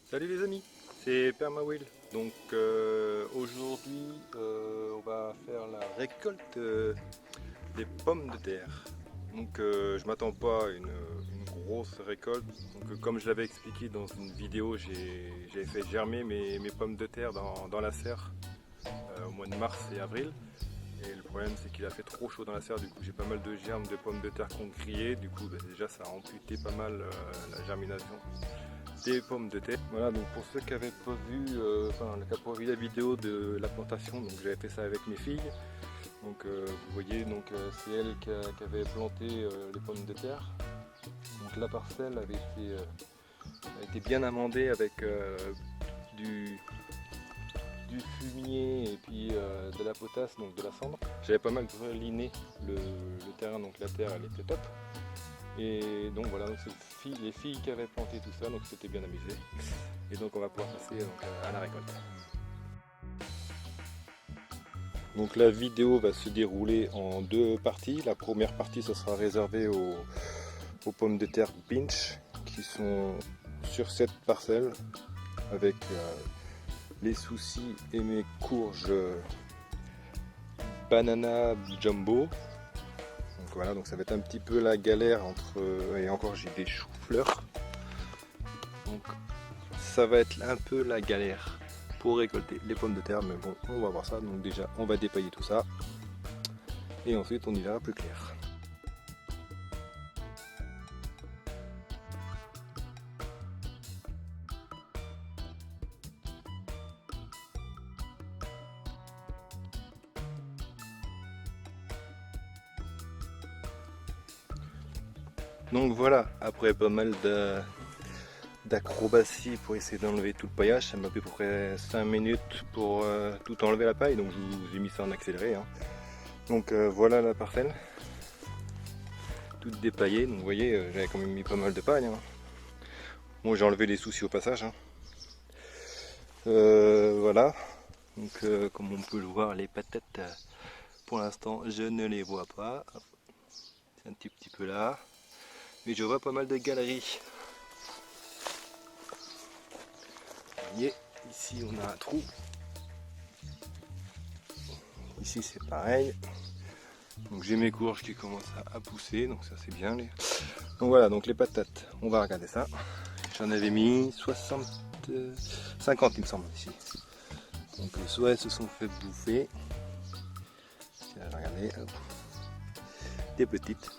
Salut les amis, c'est Permawill. Donc aujourd'hui on va faire la récolte des pommes de terre. Donc je m'attends pas à une grosse récolte. Donc comme je l'avais expliqué dans une vidéo, j'ai fait germer mes pommes de terre dans la serre au mois de mars et avril. Et le problème c'est qu'il a fait trop chaud dans la serre, du coup j'ai pas mal de germes de pommes de terre qui ont grillé. Du coup déjà ça a amputé pas mal la germination des pommes de terre. Voilà, donc pour ceux qui n'avaient pas vu, qui n'ont pas vu la vidéo de la plantation, donc j'avais fait ça avec mes filles. Donc vous voyez, donc c'est elle qui avait planté les pommes de terre. Donc la parcelle a été bien amendée avec du, du fumier et puis de la potasse, donc de la cendre. J'avais pas mal greliné le terrain, donc la terre elle était top. Et donc voilà, donc c'est les filles qui avaient planté tout ça, donc c'était bien amusé. Et donc on va pouvoir passer donc, à la récolte. Donc la vidéo va se dérouler en deux parties. La première partie, ce sera réservé aux pommes de terre pinch qui sont sur cette parcelle avec les soucis et mes courges banana jumbo. Donc voilà, donc ça va être un petit peu la galère entre et encore j'ai des choux-fleurs. Donc ça va être un peu la galère pour récolter les pommes de terre, mais bon, on va voir ça. Donc déjà, on va dépailler tout ça et ensuite on y verra plus clair. Donc voilà, après pas mal d'acrobatie pour essayer d'enlever tout le paillage, ça m'a pris à peu près 5 minutes pour tout enlever la paille, donc je vous ai mis ça en accéléré. Hein. Donc voilà la parcelle, toute dépaillée, donc vous voyez, j'avais quand même mis pas mal de paille. Hein. Bon, j'ai enlevé les soucis au passage. Hein. Voilà, donc comme on peut le voir, les patates, pour l'instant, je ne les vois pas. C'est un petit peu là, mais je vois pas mal de galeries. Vous voyez, ici on a un trou. Ici c'est pareil. Donc j'ai mes courges qui commencent à pousser, donc ça c'est bien. Donc voilà, donc les patates, on va regarder ça. J'en avais mis 50 il me semble ici. Donc soit elles se sont fait bouffer. Regardez, hop. Des petites.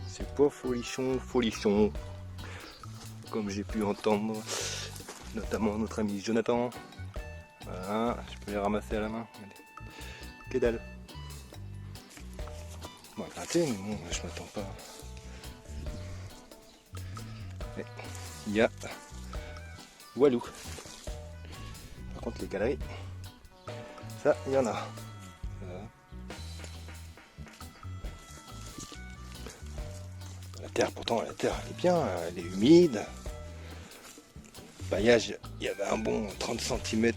C'est pas folichon, folichon, comme j'ai pu entendre, notamment notre ami Jonathan. Voilà, je peux les ramasser à la main. Que dalle. Bon, gratter, mais bon, je m'attends pas. Et il y a Walou. Par contre, les galeries, ça, il y en a. Voilà. La terre, pourtant, la terre, elle est bien, elle est humide. Le paillage, il y avait un bon 30 cm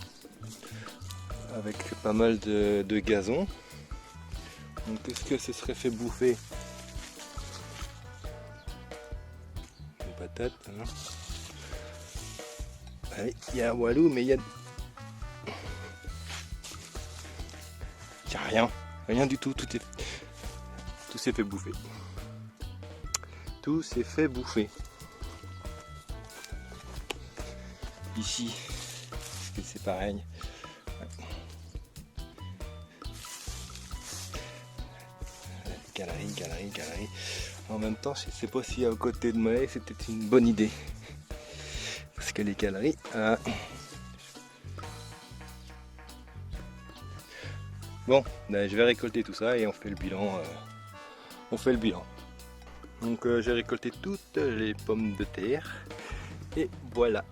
avec pas mal de gazon. Donc est-ce que ce serait fait bouffer les patates hein. Allez, il y a un Walou, mais il y a rien, rien du tout, tout s'est fait bouffer. Tout s'est fait bouffer. Ici, c'est pareil. Galerie, galerie, galerie. En même temps, je ne sais pas si à côté de moi c'était une bonne idée. Parce que les galeries. Bon, ben, je vais récolter tout ça et on fait le bilan. On fait le bilan. Donc j'ai récolté toutes les pommes de terre. Et voilà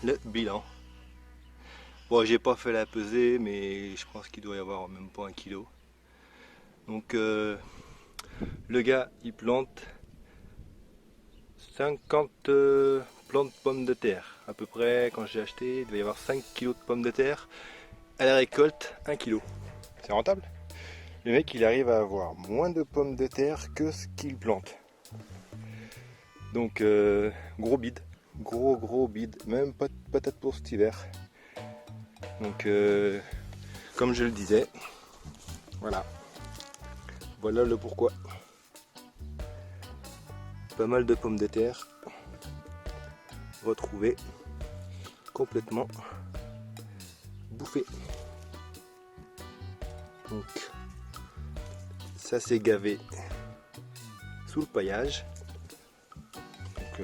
le bilan. Bon, j'ai pas fait la pesée, mais je pense qu'il doit y avoir même pas 1 kilo. Donc le gars il plante 50 plants de pommes de terre. À peu près, quand j'ai acheté, il devait y avoir 5 kg de pommes de terre. À la récolte, 1 kg. C'est rentable. le mec il arrive à avoir moins de pommes de terre que ce qu'il plante. Donc gros bide, gros bide, même pas de patates pour cet hiver. Donc comme je le disais, voilà le pourquoi. Pas mal de pommes de terre retrouvées complètement bouffées. Donc ça s'est gavé sous le paillage. Donc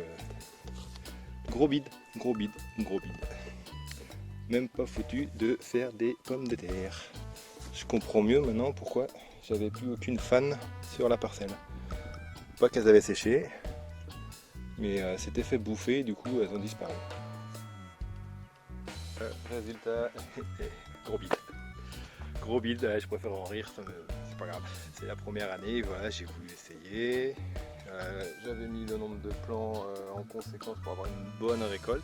gros bide. Même pas foutu de faire des pommes de terre. Je comprends mieux maintenant pourquoi j'avais plus aucune fan sur la parcelle. Pas qu'elles avaient séché, mais c'était fait bouffer et du coup elles ont disparu. Résultat, gros bide, je préfère en rire, c'est pas grave. C'est la première année, voilà, j'ai voulu essayer. J'avais mis le nombre de plants en conséquence pour avoir une bonne récolte.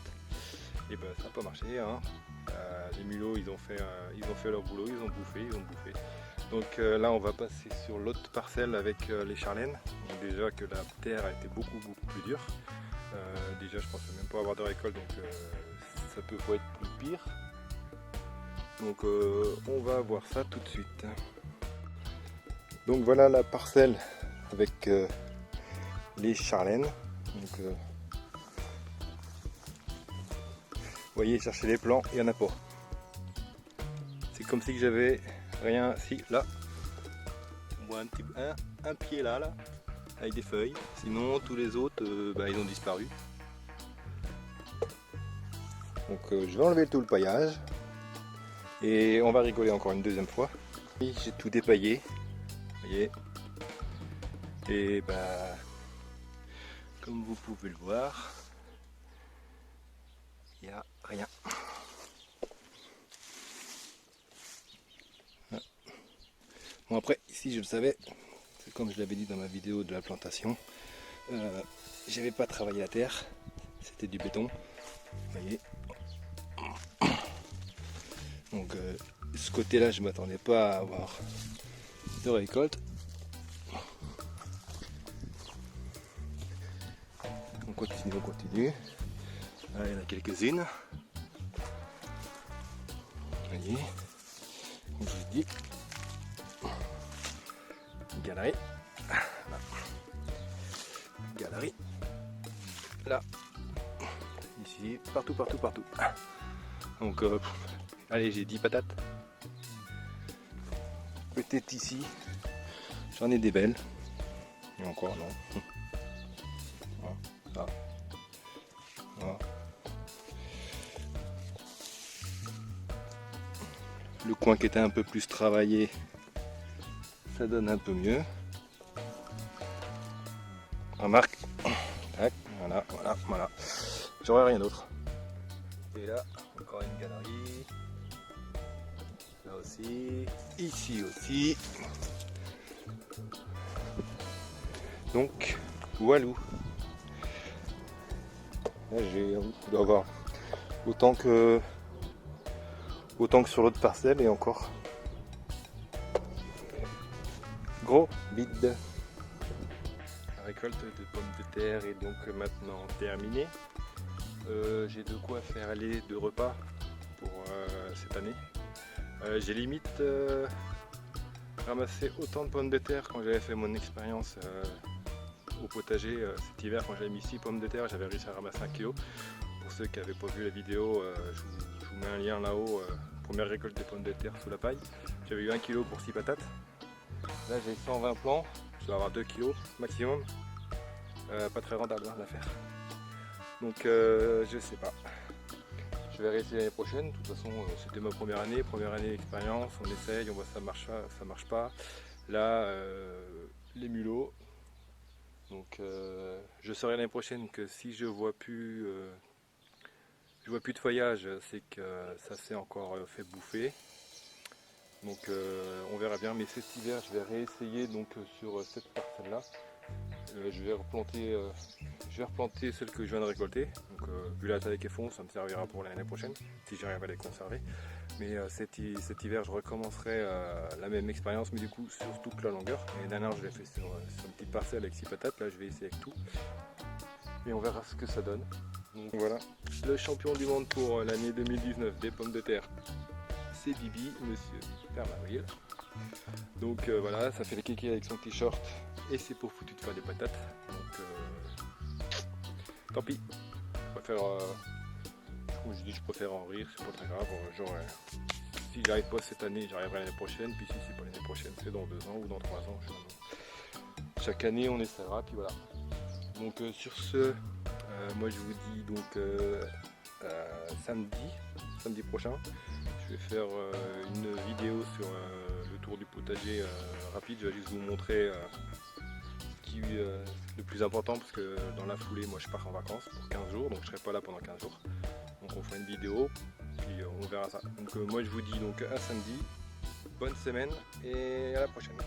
Et ben ça n'a pas marché, hein. Les mulots ils ont fait leur boulot, ils ont bouffé. Donc là on va passer sur l'autre parcelle avec les charlaines. Donc, déjà que la terre a été beaucoup plus dure. Déjà je pensais même pas avoir de récolte, donc ça peut pas être plus pire. Donc on va voir ça tout de suite. Donc voilà la parcelle avec les charlaines. Donc, vous voyez, chercher les plants, il n'y en a pas. C'est comme si j'avais rien. Si, là, un pied là, avec des feuilles. Sinon, tous les autres, ils ont disparu. Donc, je vais enlever tout le paillage. Et on va rigoler encore une deuxième fois. J'ai tout dépaillé. Vous voyez. Et comme vous pouvez le voir, il n'y a rien. Bon après, ici je le savais, c'est comme je l'avais dit dans ma vidéo de la plantation, j'avais pas travaillé la terre, c'était du béton, vous voyez. Donc ce côté-là, je m'attendais pas à avoir de récolte. On continue. Là, il y en a quelques-unes. Vous voyez, comme je vous dis. Galerie. Galerie. Là. Ici. Partout. Donc, allez, j'ai 10 patates. Peut-être ici. J'en ai des belles. Et encore, non. Voilà. Voilà. Le coin qui était un peu plus travaillé, ça donne un peu mieux. Remarque. Tac, voilà. J'aurais rien d'autre. Et là, encore une galerie. Là aussi. Ici aussi. Donc, walou. Là, je dois avoir autant que sur l'autre parcelle et encore. Gros bide. La récolte de pommes de terre est donc maintenant terminée. J'ai de quoi faire aller 2 repas pour cette année. J'ai limite ramassé autant de pommes de terre quand j'avais fait mon expérience au potager cet hiver. Quand j'avais mis 6 pommes de terre, j'avais réussi à ramasser 1 kg. Pour ceux qui n'avaient pas vu la vidéo, je vous mets un lien là-haut. Première récolte des pommes de terre sous la paille. J'avais eu 1 kg pour 6 patates. Là j'ai 120 plants, je dois avoir 2 kg maximum. Pas très rentable l'affaire. Donc je sais pas. Je vais réessayer l'année prochaine. De toute façon c'était ma première année d'expérience, on essaye, on voit ça marche pas. Là les mulots. Donc je saurai l'année prochaine que si je vois plus de feuillage, c'est que ça s'est encore fait bouffer. Donc on verra bien, mais cet hiver je vais réessayer donc sur cette parcelle là. Je vais replanter celle que je viens de récolter. Donc vu la taille qu'elles font, ça me servira pour l'année prochaine, si j'arrive à les conserver. Mais cet hiver je recommencerai la même expérience, mais du coup sur toute la longueur. L'année dernière je l'ai fait sur une petite parcelle avec 6 patates, là je vais essayer avec tout. Et on verra ce que ça donne. Donc voilà, le champion du monde pour l'année 2019 des pommes de terre, c'est Bibi, monsieur Permawil. Donc voilà, ça fait le kéké avec son t-shirt et c'est pour foutu de faire des patates. Donc tant pis, je préfère, comme je dis, je préfère en rire, c'est pas très grave. Si j'arrive pas cette année, j'arriverai l'année prochaine, puis si c'est pas l'année prochaine, c'est dans 2 ans ou dans 3 ans. Chaque année on essaiera, puis voilà. Donc sur ce, moi je vous dis donc samedi prochain, je vais faire une vidéo sur le tour du potager rapide. Je vais juste vous montrer le plus important, parce que dans la foulée moi je pars en vacances pour 15 jours, donc je serai pas là pendant 15 jours. Donc on fera une vidéo, puis on verra ça. Donc moi je vous dis donc à samedi, bonne semaine et à la prochaine.